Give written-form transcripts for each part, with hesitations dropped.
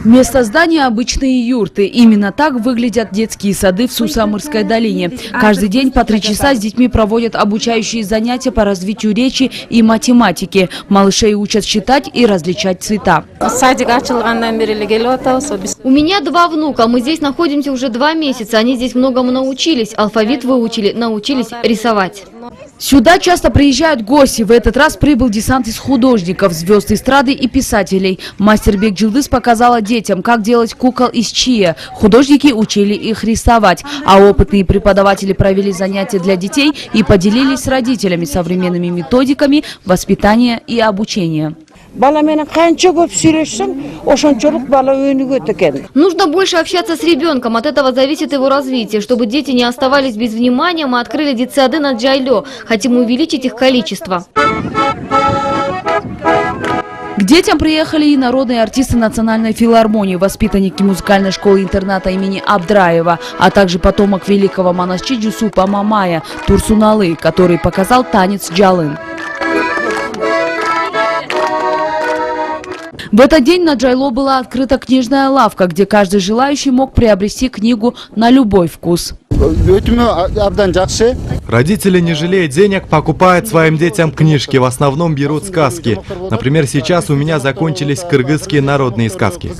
Вместо здания обычные юрты. Именно так выглядят детские сады в Сусамырской долине. Каждый день по 3 часа с детьми проводят обучающие занятия по развитию речи и математики. Малышей учат считать и различать цвета. У меня 2 внука. Мы здесь находимся уже 2 месяца. Они здесь многому научились. Алфавит выучили, научились рисовать. Сюда часто приезжают гости. В этот раз прибыл десант из художников, звезд эстрады и писателей. Мастер Бек Джилдыз показала детям, как делать кукол из чия. Художники учили их рисовать. А опытные преподаватели провели занятия для детей и поделились с родителями современными методиками воспитания и обучения. Нужно больше общаться с ребенком, от этого зависит его развитие. Чтобы дети не оставались без внимания, мы открыли детсады на Джайло. Хотим увеличить их количество. К детям приехали и народные артисты Национальной филармонии, воспитанники музыкальной школы-интерната имени Абдраева, а также потомок великого монашчи Джусупа Мамая Турсуналы, который показал танец джалын. В этот день на Джайло была открыта книжная лавка, где каждый желающий мог приобрести книгу на любой вкус. Родители, не жалея денег, покупают своим детям книжки. В основном берут сказки. Например, сейчас у меня закончились кыргызские народные сказки.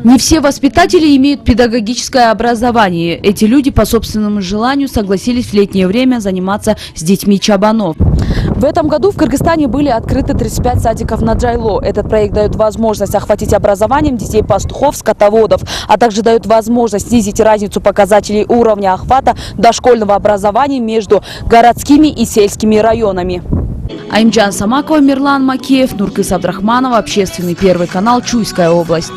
Не все воспитатели имеют педагогическое образование. Эти люди по собственному желанию согласились в летнее время заниматься с детьми чабанов. В этом году в Кыргызстане были открыты 35 садиков на Джайло. Этот проект дает возможность охватить образованием детей пастухов, скотоводов, а также дает возможность снизить разницу показателей уровня охвата дошкольного образования между городскими и сельскими районами. Аймджан Самакова, Мирлан Макеев, Нуркис Абдрахманова, Общественный первый канал, Чуйская область.